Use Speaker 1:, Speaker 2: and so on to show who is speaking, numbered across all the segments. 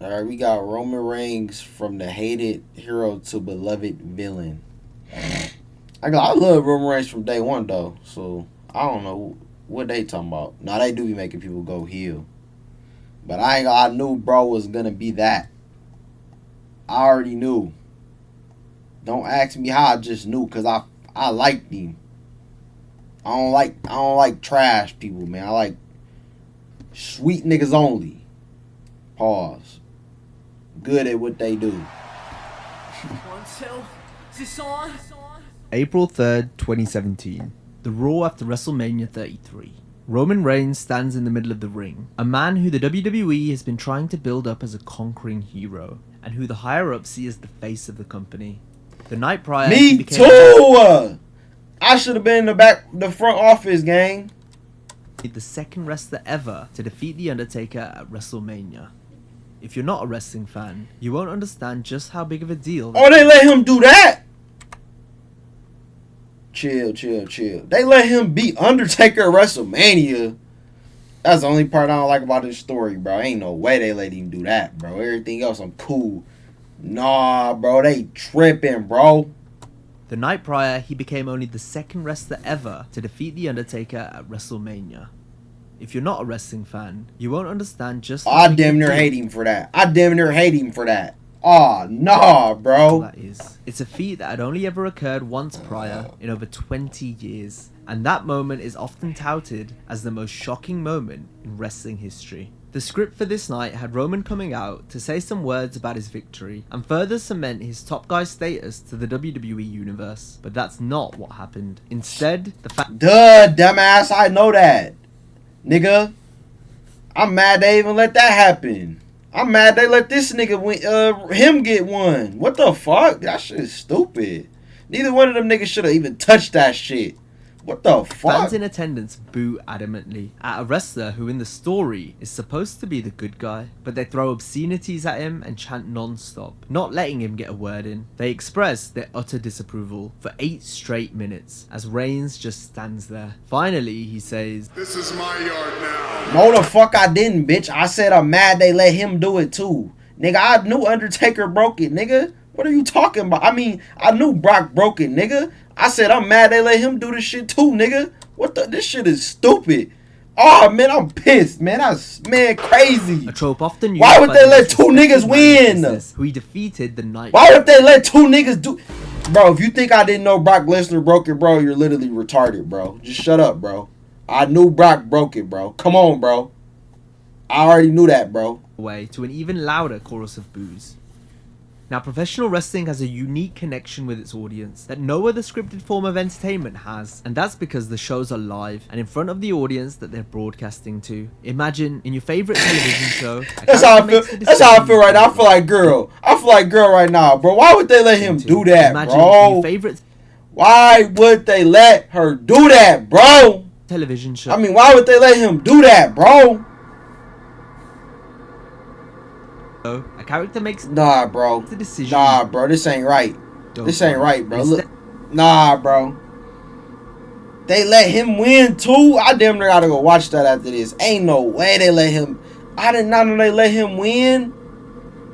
Speaker 1: All right, we got Roman Reigns from the hated hero to beloved villain. I love Roman Reigns from day one though, so I don't know what they talking about. Now they do be making people go heel, but I knew bro was gonna be that. I already knew. Don't ask me how. I just knew because I liked him. I don't like trash people, man. I like sweet niggas only. Pause. Good at what they do.
Speaker 2: April 3rd, 2017. The Raw after WrestleMania 33. Roman Reigns stands in the middle of the ring, a man who the WWE has been trying to build up as a conquering hero, and who the higher-ups see as the face of the company. The night prior,
Speaker 1: Me too! I should have been in the front office, gang.
Speaker 2: The second wrestler ever to defeat The Undertaker at WrestleMania. If you're not a wrestling fan, you won't understand just how big of a deal...
Speaker 1: Oh, they let him do that? Chill. They let him beat Undertaker at WrestleMania. That's the only part I don't like about this story, bro. Ain't no way they let him do that, bro. Everything else, I'm cool. Nah, bro, they tripping, bro.
Speaker 2: The night prior, he became only the second wrestler ever to defeat The Undertaker at WrestleMania. If you're not a wrestling fan, you won't understand just...
Speaker 1: I damn near hate him for that. Oh, nah, bro.
Speaker 2: That is. It's a feat that had only ever occurred once prior in over 20 years. And that moment is often touted as the most shocking moment in wrestling history. The script for this night had Roman coming out to say some words about his victory and further cement his top guy status to the WWE universe. But that's not what happened. Instead, the fact...
Speaker 1: Duh, dumbass, I know that. Nigga. I'm mad they even let that happen. I'm mad they let this nigga win, him get one. What the fuck? That shit is stupid. Neither one of them niggas should have even touched that shit. What the fuck?
Speaker 2: Fans in attendance boo adamantly at a wrestler who in the story is supposed to be the good guy, but they throw obscenities at him and chant non-stop, not letting him get a word in. They express their utter disapproval for 8 straight minutes as Reigns just stands there. Finally, he says,
Speaker 3: "This is my yard now."
Speaker 1: No the fuck I didn't, bitch. I said I'm mad they let him do it too. Nigga, I knew Undertaker broke it, nigga. What are you talking about? I mean, I knew Brock broke it, nigga. I said I'm mad they let him do this shit too, nigga. What the? This shit is stupid. Oh man, I'm pissed, man. Man, crazy.
Speaker 2: A trope often used.
Speaker 1: Why would they let 2 niggas win?
Speaker 2: Who he defeated the night.
Speaker 1: Why would they let 2 niggas do? Bro, if you think I didn't know Brock Lesnar broke it, bro, you're literally retarded, bro. Just shut up, bro. I knew Brock broke it, bro. Come on, bro. I already knew that, bro.
Speaker 2: Way to an even louder chorus of boos. Now, professional wrestling has a unique connection with its audience that no other scripted form of entertainment has, and that's because the shows are live and in front of the audience that they're broadcasting to. Imagine in your favorite television show.
Speaker 1: That's how I feel. That's how I feel right now. I feel like girl. right now, bro. Why would they let him do that,
Speaker 2: Imagine
Speaker 1: bro?
Speaker 2: your favorite.
Speaker 1: Why would they let her do that, bro?
Speaker 2: Television show.
Speaker 1: I mean, why would they let him do that, bro?
Speaker 2: A character makes
Speaker 1: Nah, bro.
Speaker 2: the decision.
Speaker 1: Nah, bro. This ain't right. This ain't right, bro.
Speaker 2: Instead-
Speaker 1: Look. Nah, bro. They let him win too? I damn near gotta go watch that after this. Ain't no way they let him. I did not know they let him win.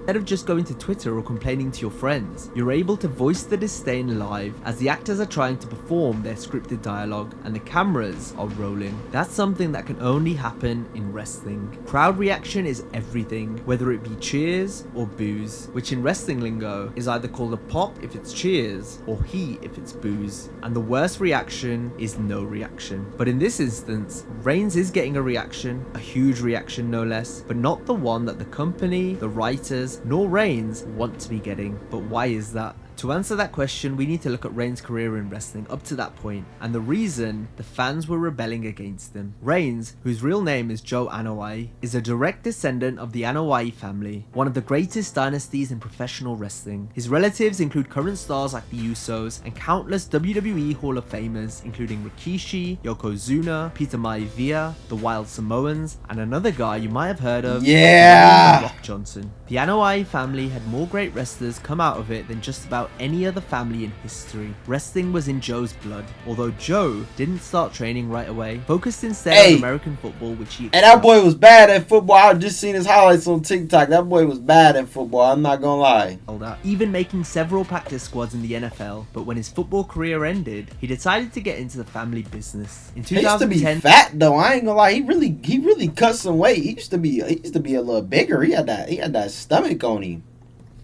Speaker 2: Instead of just going to Twitter or complaining to your friends, you're able to voice the disdain live as the actors are trying to perform their scripted dialogue and the cameras are rolling. That's something that can only happen in wrestling. Crowd reaction is everything, whether it be cheers or boos, which in wrestling lingo is either called a pop if it's cheers or heat if it's boos. And the worst reaction is no reaction. But in this instance, Reigns is getting a reaction, a huge reaction no less, but not the one that the company, the writers, nor Reigns want to be getting. But why is that? To answer that question, we need to look at Reigns' career in wrestling up to that point, and the reason the fans were rebelling against him. Reigns, whose real name is Joe Anoa'i, is a direct descendant of the Anoa'i family, one of the greatest dynasties in professional wrestling. His relatives include current stars like the Usos and countless WWE Hall of Famers, including Rikishi, Yokozuna, Peter Maivia, the Wild Samoans, and another guy you might have heard of,
Speaker 1: Yeah.
Speaker 2: Rock Johnson. The Anoa'i family had more great wrestlers come out of it than just about any other family in history. Wrestling was in Joe's blood, although Joe didn't start training right away, focused instead on American football, which he
Speaker 1: And that boy was bad at football. I just seen his highlights on TikTok. That boy was bad at football, I'm not gonna lie.
Speaker 2: Even making several practice squads in the NFL, but when his football career ended, he decided to get into the family business. In 2010,
Speaker 1: he used to be fat though. I ain't gonna lie. He really cut some weight. He used to be a little bigger. He had that stomach on him.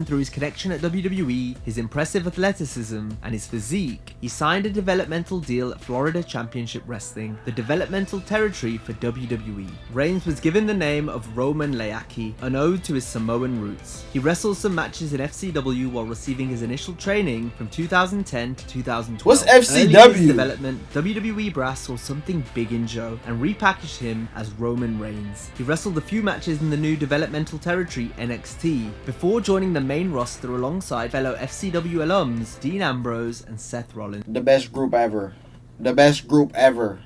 Speaker 2: Through his connection at WWE, his impressive athleticism, and his physique, he signed a developmental deal at Florida Championship Wrestling, the developmental territory for WWE. Reigns was given the name of Roman Leaki, an ode to his Samoan roots. He wrestled some matches in FCW while receiving his initial training from 2010 to 2012.
Speaker 1: What's FCW?
Speaker 2: Early in his development, WWE brass saw something big in Joe and repackaged him as Roman Reigns. He wrestled a few matches in the new developmental territory NXT before joining the main roster alongside fellow FCW alums Dean Ambrose and Seth Rollins.
Speaker 1: The best group ever. The best group ever.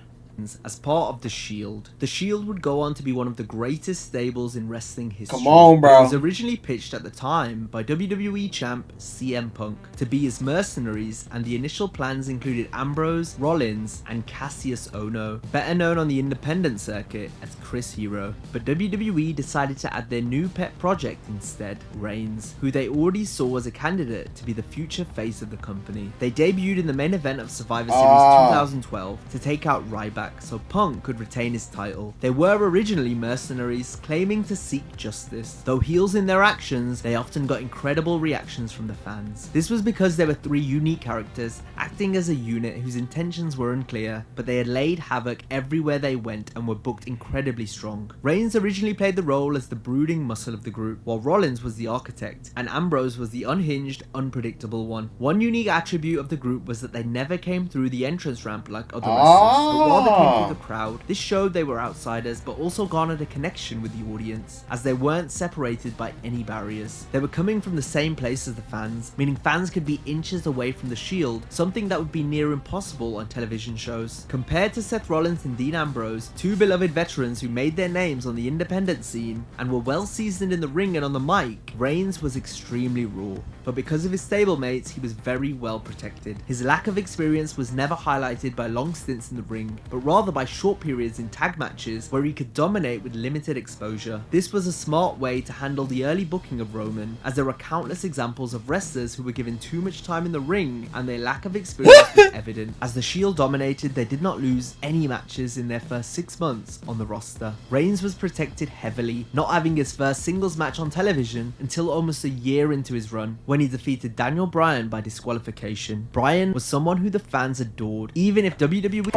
Speaker 2: As part of The Shield. The Shield would go on to be one of the greatest stables in wrestling history.
Speaker 1: Come on, bro.
Speaker 2: It was originally pitched at the time by WWE champ CM Punk to be his mercenaries, and the initial plans included Ambrose, Rollins, and Cassius Ohno, better known on the independent circuit as Chris Hero. But WWE decided to add their new pet project instead, Reigns, who they already saw as a candidate to be the future face of the company. They debuted in the main event of Survivor Series 2012 to take out Ryback, so Punk could retain his title. They were originally mercenaries claiming to seek justice. Though heels in their actions, they often got incredible reactions from the fans. This was because there were three unique characters acting as a unit whose intentions were unclear, but they had laid havoc everywhere they went and were booked incredibly strong. Reigns originally played the role as the brooding muscle of the group, while Rollins was the architect, and Ambrose was the unhinged, unpredictable one. One unique attribute of the group was that they never came through the entrance ramp like other wrestlers, but rather came through the crowd. This showed they were outsiders, but also garnered a connection with the audience, as they weren't separated by any barriers. They were coming from the same place as the fans, meaning fans could be inches away from the Shield, something that would be near impossible on television shows. Compared to Seth Rollins and Dean Ambrose, two beloved veterans who made their names on the independent scene and were well seasoned in the ring and on the mic, Reigns was extremely raw. But because of his stablemates, he was very well protected. His lack of experience was never highlighted by long stints in the ring, but rather by short periods in tag matches where he could dominate with limited exposure. This was a smart way to handle the early booking of Roman, as there were countless examples of wrestlers who were given too much time in the ring and their lack of experience was evident. As the Shield dominated, they did not lose any matches in their first 6 months on the roster. Reigns was protected heavily, not having his first singles match on television until almost a year into his run, when he defeated Daniel Bryan by disqualification. Bryan was someone who the fans adored, even if WWE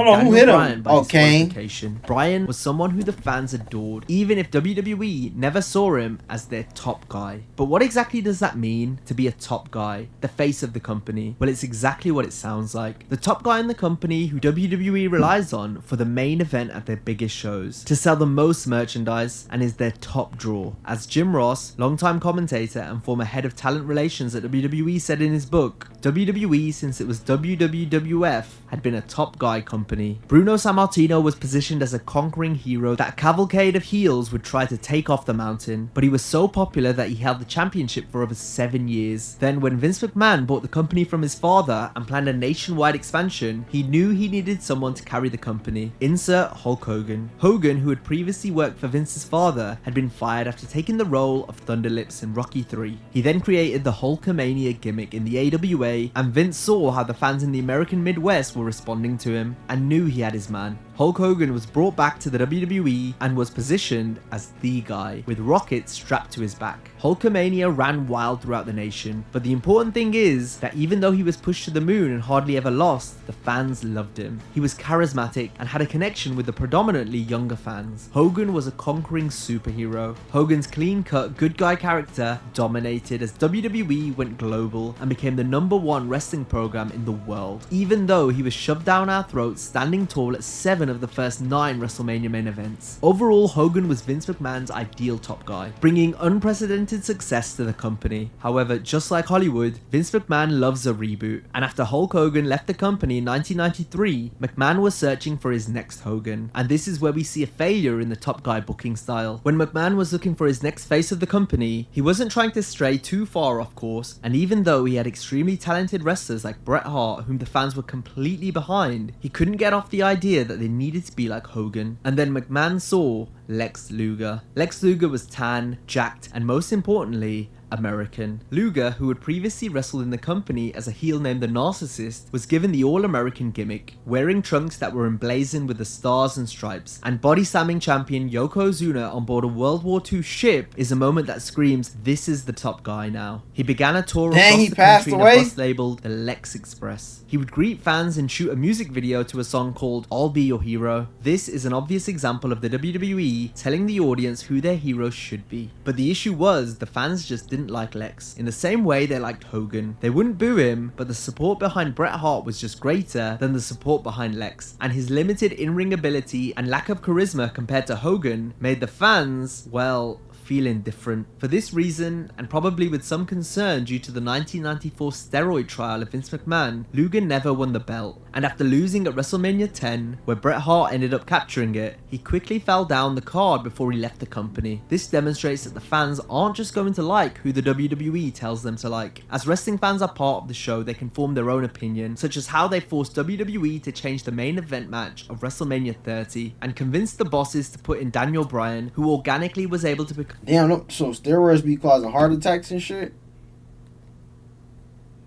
Speaker 2: Bryan was someone who the fans adored, even if WWE never saw him as their top guy. But what exactly does that mean, to be a top guy, the face of the company? Well, it's exactly what it sounds like. The top guy in the company who WWE relies on for the main event at their biggest shows, to sell the most merchandise, and is their top draw. As Jim Ross, longtime commentator and former head of talent relations at WWE, said in his book, WWE, since it was WWF, had been a top guy company. Bruno Sammartino was positioned as a conquering hero that a cavalcade of heels would try to take off the mountain, but he was so popular that he held the championship for over 7 years. Then when Vince McMahon bought the company from his father and planned a nationwide expansion, he knew he needed someone to carry the company. Insert Hulk Hogan. Hogan, who had previously worked for Vince's father, had been fired after taking the role of Thunderlips in Rocky 3. He then created the Hulkamania gimmick in the AWA, and Vince saw how the fans in the American Midwest were responding to him and knew he had his man. Hulk Hogan was brought back to the WWE and was positioned as the guy, with rockets strapped to his back. Hulkamania ran wild throughout the nation, but the important thing is that even though he was pushed to the moon and hardly ever lost, the fans loved him. He was charismatic and had a connection with the predominantly younger fans. Hogan was a conquering superhero. Hogan's clean-cut, good guy character dominated as WWE went global and became the #1 wrestling program in the world, even though he was shoved down our throats standing tall at 7 7 of the first 9 WrestleMania main events. Overall, Hogan was Vince McMahon's ideal top guy, bringing unprecedented success to the company. However, just like Hollywood, Vince McMahon loves a reboot, and after Hulk Hogan left the company in 1993, McMahon was searching for his next Hogan, and this is where we see a failure in the top guy booking style. When McMahon was looking for his next face of the company, he wasn't trying to stray too far off course, and even though he had extremely talented wrestlers like Bret Hart, whom the fans were completely behind, he couldn't get off the idea that they needed to be like Hogan. And then McMahon saw Lex Luger. Lex Luger was tan, jacked, and most importantly, American. Luger, who had previously wrestled in the company as a heel named the Narcissist, was given the all-American gimmick, wearing trunks that were emblazoned with the stars and stripes, and body-slamming champion Yokozuna on board a World War II ship is a moment that screams, this is the top guy now. He began a tour across the country in a bus labeled the Lex Express. He would greet fans and shoot a music video to a song called I'll Be Your Hero. This is an obvious example of the WWE telling the audience who their hero should be. But the issue was, the fans just didn't like Lex. In the same way they liked Hogan. They wouldn't boo him, but the support behind Bret Hart was just greater than the support behind Lex. And his limited in-ring ability and lack of charisma compared to Hogan made the fans, well, feel indifferent. For this reason, and probably with some concern due to the 1994 steroid trial of Vince McMahon, Luger never won the belt. And after losing at WrestleMania 10, where Bret Hart ended up capturing it, he quickly fell down the card before he left the company. This demonstrates that the fans aren't just going to like who the WWE tells them to like. As wrestling fans are part of the show, they can form their own opinion, such as how they forced WWE to change the main event match of WrestleMania 30 and convinced the bosses to put in Daniel Bryan, who organically was able to become...
Speaker 1: Damn, no, so steroids be causing heart attacks and shit?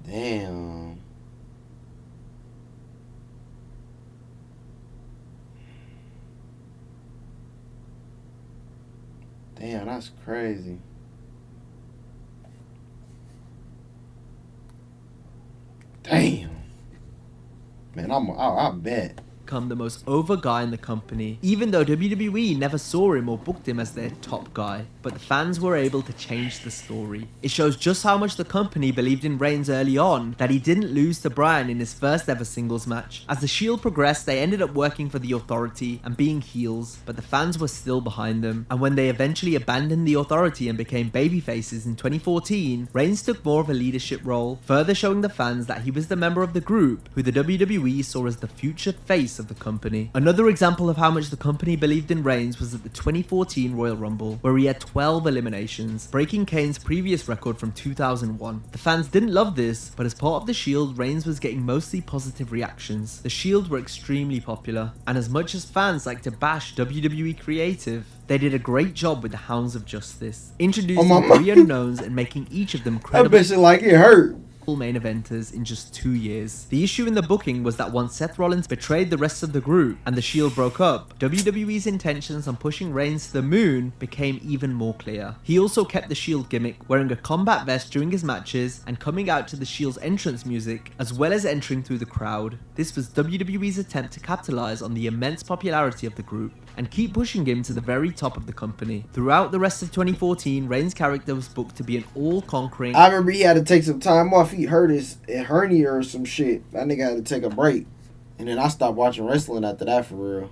Speaker 1: Damn. Damn, that's crazy. Damn. Man, I bet.
Speaker 2: Become the most over guy in the company, even though WWE never saw him or booked him as their top guy. But the fans were able to change the story. It shows just how much the company believed in Reigns early on, that he didn't lose to Bryan in his first ever singles match. As the Shield progressed, they ended up working for the Authority and being heels, but the fans were still behind them. And when they eventually abandoned the Authority and became babyfaces in 2014, Reigns took more of a leadership role, further showing the fans that he was the member of the group who the WWE saw as the future face of the company. Another example of how much the company believed in Reigns was at the 2014 Royal Rumble, where he had 12 eliminations, breaking Kane's previous record from 2001. The fans didn't love this, but as part of the Shield, Reigns was getting mostly positive reactions. The Shield were extremely popular, and as much as fans like to bash WWE creative, they did a great job with the Hounds of Justice, introducing 3 unknowns and making each of them credible.
Speaker 1: I bet you like it hurt.
Speaker 2: Main eventers in just 2 years. The issue in the booking was that once Seth Rollins betrayed the rest of the group and the Shield broke up, WWE's intentions on pushing Reigns to the moon became even more clear. He also kept the Shield gimmick, wearing a combat vest during his matches and coming out to the Shield's entrance music, as well as entering through the crowd. This was WWE's attempt to capitalize on the immense popularity of the group and keep pushing him to the very top of the company. Throughout the rest of 2014, Reigns' character was booked to be an all-conquering...
Speaker 1: I remember he had to take some time off. He hurt his hernia or some shit. That nigga had to take a break. And then I stopped watching wrestling after that, for real.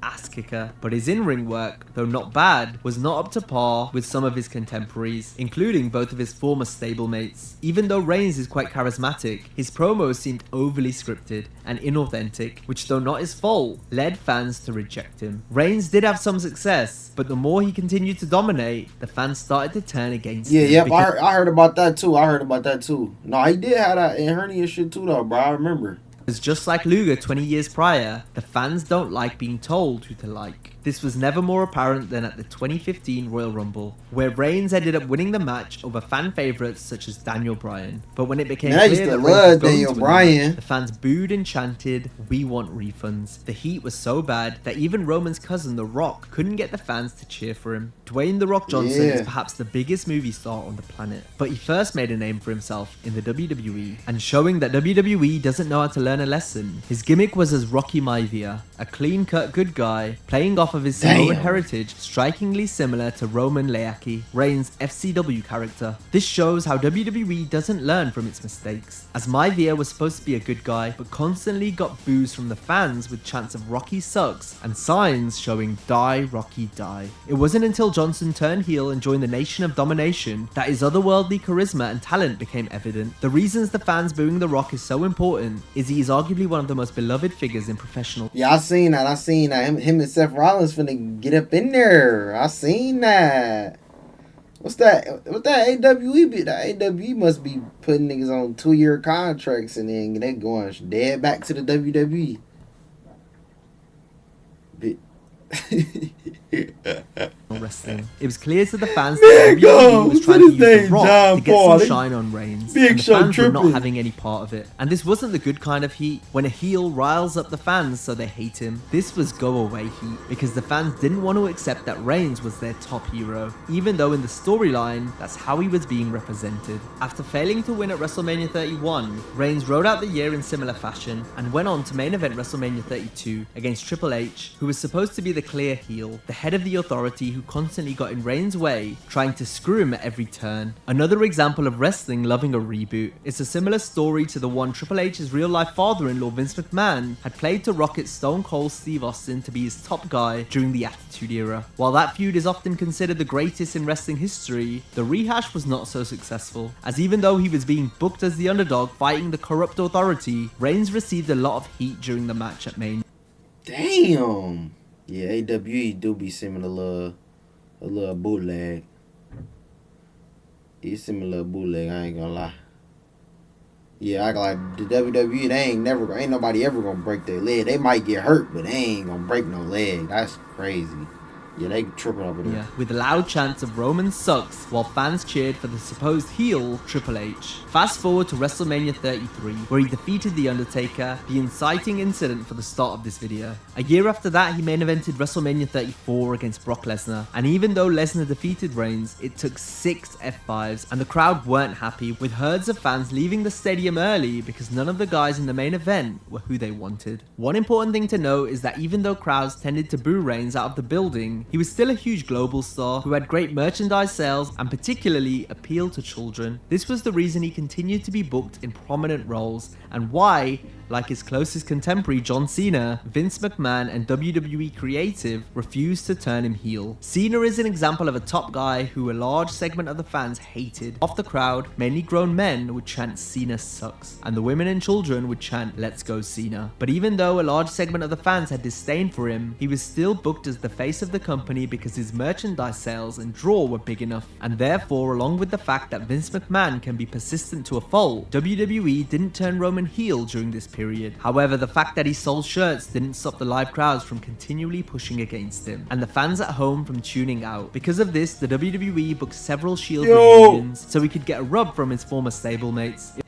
Speaker 2: Ass kicker, but his in-ring work, though not bad, was not up to par with some of his contemporaries, including both of his former stablemates. Even though Reigns is quite charismatic, his promos seemed overly scripted and inauthentic, which, though not his fault, led fans to reject him. Reigns did have some success, but the more he continued to dominate, the fans started to turn against him.
Speaker 1: Yeah, I heard about that too. No, he did have that hernia shit too though, bro. I remember.
Speaker 2: Because just like Luger 20 years prior, the fans don't like being told who to like. This was never more apparent than at the 2015 Royal Rumble, where Reigns ended up winning the match over fan favourites such as Daniel Bryan. But when it became clear that Reigns was going to win the match, the fans booed and chanted, "We want refunds." The heat was so bad that even Roman's cousin, The Rock, couldn't get the fans to cheer for him. Dwayne "The Rock" Johnson is perhaps the biggest movie star on the planet, but he first made a name for himself in the WWE, and showing that WWE doesn't know how to learn a lesson, his gimmick was as Rocky Maivia, a clean-cut good guy, playing off of of his Samoan heritage strikingly similar to Roman Leaki, Reigns' FCW character. This shows how WWE doesn't learn from its mistakes, as Maivia was supposed to be a good guy, but constantly got boos from the fans with chants of Rocky sucks and signs showing die Rocky die. It wasn't until Johnson turned heel and joined the Nation of Domination that his otherworldly charisma and talent became evident. The reasons the fans booing The Rock is so important is he is arguably one of the most beloved figures in professional.
Speaker 1: Yeah, I seen that. Him and Seth Rollins finna get up in there. I seen that. What's that? What that AWE be? The AWE must be putting niggas on 2-year contracts and then they going dead back to the WWE.
Speaker 2: Wrestling. It was clear to the fans that WWE was trying to use The Rock to get some shine on Reigns, and the fans were not having any part of it. And this wasn't the good kind of heat, when a heel riles up the fans so they hate him. This was go away heat, because the fans didn't want to accept that Reigns was their top hero, even though in the storyline, that's how he was being represented. After failing to win at WrestleMania 31, Reigns rode out the year in similar fashion, and went on to main event WrestleMania 32 against Triple H, who was supposed to be the clear heel, the head of the authority who constantly got in Reigns' way, trying to screw him at every turn. Another example of wrestling loving a reboot. It's a similar story to the one Triple H's real-life father-in-law Vince McMahon had played to rocket Stone Cold Steve Austin to be his top guy during the Attitude Era. While that feud is often considered the greatest in wrestling history, the rehash was not so successful, as even though he was being booked as the underdog fighting the corrupt authority, Reigns received a lot of heat during the match at Mania.
Speaker 1: Damn. Yeah, AWE do be similar, a little bootleg. It's similar bootleg, I ain't gonna lie. Yeah, I like the WWE, they ain't nobody ever gonna break their leg. They might get hurt, but they ain't gonna break no leg. That's crazy. Yeah, they tripping over there.
Speaker 2: Yeah, with loud chants of Roman sucks while fans cheered for the supposed heel Triple H. Fast forward to WrestleMania 33, where he defeated The Undertaker, the inciting incident for the start of this video. A year after that, he main evented WrestleMania 34 against Brock Lesnar, and even though Lesnar defeated Reigns, it took 6 F5s, and the crowd weren't happy, with herds of fans leaving the stadium early because none of the guys in the main event were who they wanted. One important thing to note is that even though crowds tended to boo Reigns out of the building, he was still a huge global star who had great merchandise sales and particularly appealed to children. This was the reason he continued to be booked in prominent roles, and why, like his closest contemporary John Cena, Vince McMahon and WWE Creative refused to turn him heel. Cena is an example of a top guy who a large segment of the fans hated. Off the crowd, mainly grown men would chant Cena sucks, and the women and children would chant let's go Cena. But even though a large segment of the fans had disdain for him, he was still booked as the face of the company because his merchandise sales and draw were big enough. And therefore, along with the fact that Vince McMahon can be persistent to a fault, WWE didn't turn Roman heel during this period. However, the fact that he sold shirts didn't stop the live crowds from continually pushing against him, and the fans at home from tuning out. Because of this, the WWE booked several Shield reunions so he could get a rub from his former stablemates.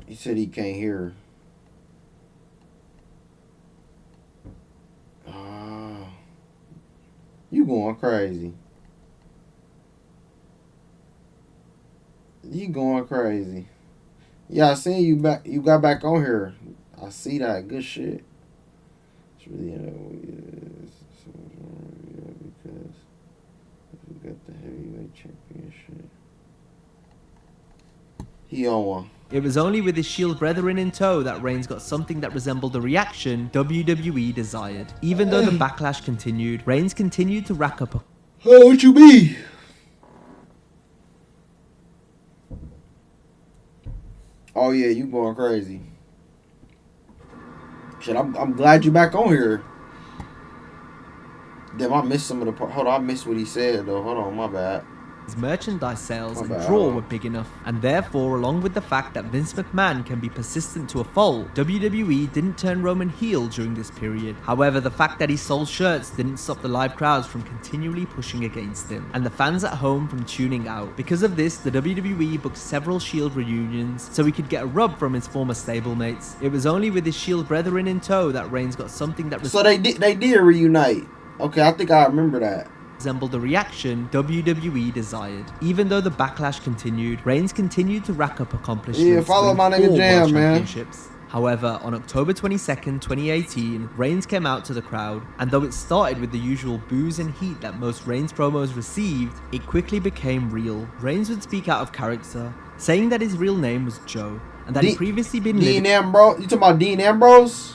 Speaker 1: He said he can't hear. You going crazy. You going crazy. Yeah, I seen you back. You got back on here. I see that. Good shit. It's really because we got the heavyweight championship. He on one.
Speaker 2: It was only with his Shield brethren in tow that Reigns got something that resembled the reaction WWE desired. Even though the backlash continued, Reigns continued to rack up a...
Speaker 1: Oh, what you mean? Oh yeah, you going crazy. Shit, I'm glad you back on here. Damn, I missed some of the part. Hold on, I missed what he said though. Hold on, my bad.
Speaker 2: His merchandise sales and draw were big enough, and therefore, along with the fact that Vince McMahon can be persistent to a fault, WWE didn't turn Roman heel during this period. However, the fact that he sold shirts didn't stop the live crowds from continually pushing against him, and the fans at home from tuning out. Because of this, the WWE booked several Shield reunions so he could get a rub from his former stablemates. It was only with his Shield brethren in tow that Reigns got something that...
Speaker 1: So they did reunite. Okay, I think I remember that.
Speaker 2: Resembled the reaction WWE desired. Even though the backlash continued, Reigns continued to rack up accomplishments.
Speaker 1: Yeah, follow my nigga Jam, man.
Speaker 2: However, on October 22nd, 2018, Reigns came out to the crowd, and though it started with the usual boos and heat that most Reigns promos received, it quickly became real. Reigns would speak out of character, saying that his real name was Joe, and that he'd previously been
Speaker 1: Dean Ambrose. You talking about Dean Ambrose?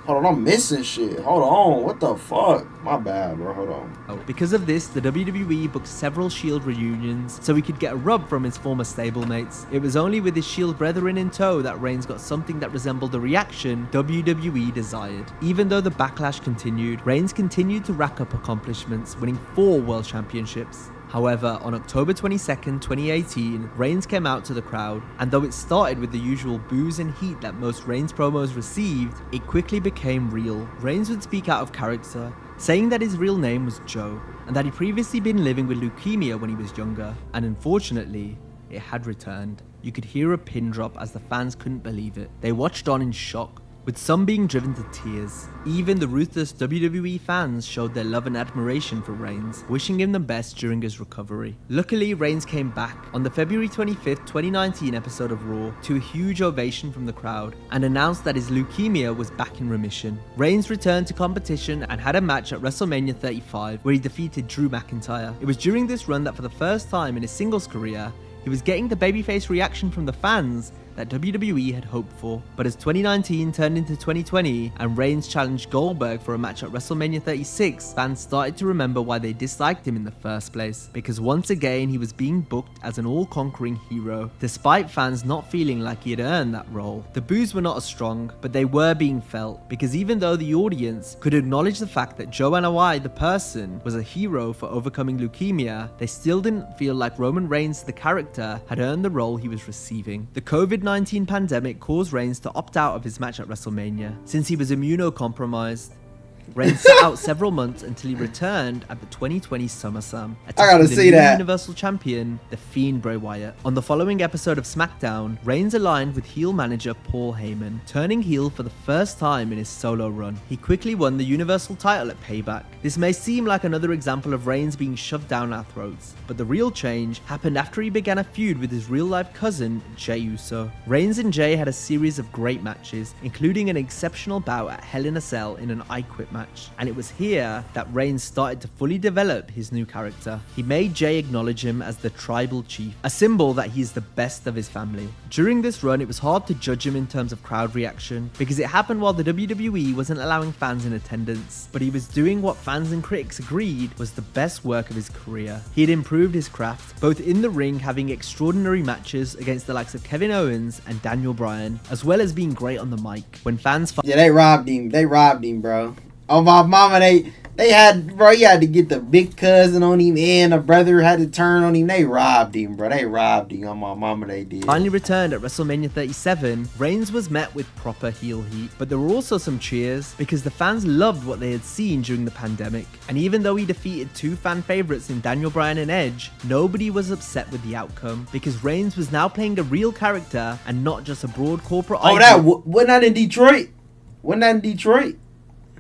Speaker 1: Hold on, I'm missing shit. Hold on, what the fuck? My bad, bro. Hold on.
Speaker 2: Because of this, the WWE booked several Shield reunions so he could get a rub from his former stablemates. It was only with his Shield brethren in tow that Reigns got something that resembled the reaction WWE desired. Even though the backlash continued, Reigns continued to rack up accomplishments, winning 4 World Championships. However, on October 22nd, 2018, Reigns came out to the crowd, and though it started with the usual boos and heat that most Reigns promos received, it quickly became real. Reigns would speak out of character, saying that his real name was Joe, and that he'd previously been living with leukemia when he was younger, and unfortunately, it had returned. You could hear a pin drop as the fans couldn't believe it. They watched on in shock, with some being driven to tears. Even the ruthless WWE fans showed their love and admiration for Reigns, wishing him the best during his recovery. Luckily, Reigns came back on the February 25th, 2019 episode of Raw to a huge ovation from the crowd and announced that his leukemia was back in remission. Reigns returned to competition and had a match at WrestleMania 35 where he defeated Drew McIntyre. It was during this run that for the first time in his singles career, he was getting the babyface reaction from the fans that WWE had hoped for. But as 2019 turned into 2020 and Reigns challenged Goldberg for a match at WrestleMania 36, fans started to remember why they disliked him in the first place. Because once again, he was being booked as an all-conquering hero, despite fans not feeling like he had earned that role. The boos were not as strong, but they were being felt, because even though the audience could acknowledge the fact that Joe Anoa'i, the person, was a hero for overcoming leukemia, they still didn't feel like Roman Reigns, the character, had earned the role he was receiving. The COVID-19 pandemic caused Reigns to opt out of his match at WrestleMania, since he was immunocompromised. Reigns sat out several months until he returned at the 2020 SummerSlam, attacking the new Universal Champion, The Fiend Bray Wyatt. On the following episode of SmackDown, Reigns aligned with heel manager Paul Heyman, turning heel for the first time in his solo run. He quickly won the Universal title at Payback. This may seem like another example of Reigns being shoved down our throats, but the real change happened after he began a feud with his real-life cousin, Jey Uso. Reigns and Jey had a series of great matches, including an exceptional bout at Hell in a Cell in an I Quit match. And it was here that Reigns started to fully develop his new character. He made Jey acknowledge him as the tribal chief, a symbol that he's the best of his family. During this run, it was hard to judge him in terms of crowd reaction, because it happened while the WWE wasn't allowing fans in attendance, but he was doing what fans and critics agreed was the best work of his career. He had improved his craft, both in the ring, having extraordinary matches against the likes of Kevin Owens and Daniel Bryan, as well as being great on the mic. When fans
Speaker 1: yeah, they robbed him, bro. Oh, my mama, they had, bro, he had to get the big cousin on him and the brother had to turn on him. They robbed him, bro. They robbed him. On my mama, they did.
Speaker 2: Finally returned at WrestleMania 37, Reigns was met with proper heel heat. But there were also some cheers, because the fans loved what they had seen during the pandemic. And even though he defeated 2 fan favorites in Daniel Bryan and Edge, nobody was upset with the outcome, because Reigns was now playing a real character and not just a broad corporate idol.
Speaker 1: Wasn't that in Detroit? Wasn't that in Detroit?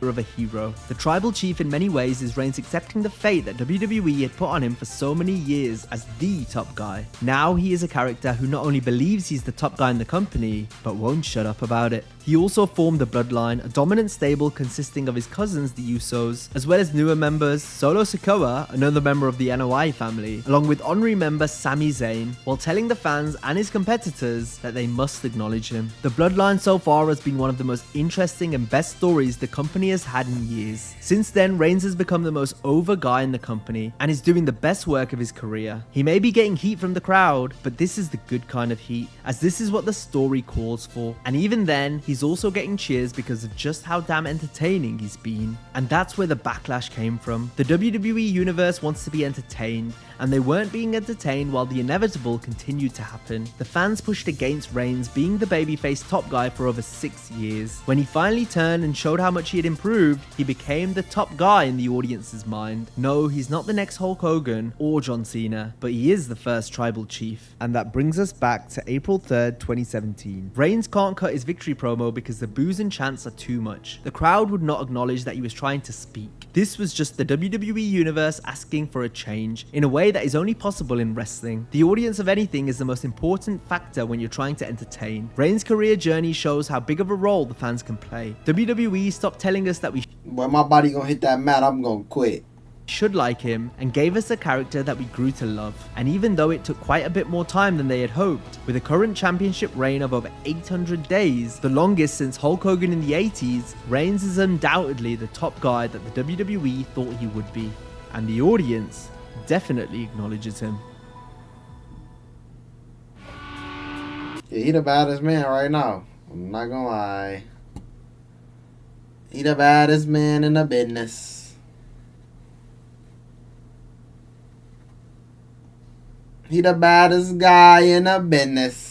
Speaker 2: Of a hero. The tribal chief in many ways is Reigns accepting the fate that WWE had put on him for so many years as the top guy. Now he is a character who not only believes he's the top guy in the company, but won't shut up about it. He also formed the Bloodline, a dominant stable consisting of his cousins, the Usos, as well as newer members, Solo Sikoa, another member of the Anoa'i family, along with honorary member Sami Zayn, while telling the fans and his competitors that they must acknowledge him. The Bloodline so far has been one of the most interesting and best stories the company has had in years. Since then, Reigns has become the most over guy in the company and is doing the best work of his career. He may be getting heat from the crowd, but this is the good kind of heat, as this is what the story calls for. And even then, he's also getting cheers because of just how damn entertaining he's been. And that's where the backlash came from. The WWE universe wants to be entertained, and they weren't being entertained while the inevitable continued to happen. The fans pushed against Reigns being the babyface top guy for over 6 years. When he finally turned and showed how much he had improved, he became the top guy in the audience's mind. No, he's not the next Hulk Hogan or John Cena, but he is the first tribal chief. And that brings us back to April 3rd, 2017. Reigns can't cut his victory promo because the boos and chants are too much. The crowd would not acknowledge that he was trying to speak. This was just the WWE Universe asking for a change in a way that is only possible in wrestling. The audience of anything is the most important factor when you're trying to entertain. Reigns' career journey shows how big of a role the fans can play. WWE stopped telling us that we
Speaker 1: When my body gonna hit that mat, I'm gonna quit.
Speaker 2: should like him and gave us a character that we grew to love. And even though it took quite a bit more time than they had hoped, with a current championship reign of over 800 days, the longest since Hulk Hogan in the 80s, Reigns is undoubtedly the top guy that the WWE thought he would be. And the audience definitely acknowledges him.
Speaker 1: Yeah, he the baddest man right now. I'm not gonna lie. He the baddest man in the business. He the baddest guy in the business.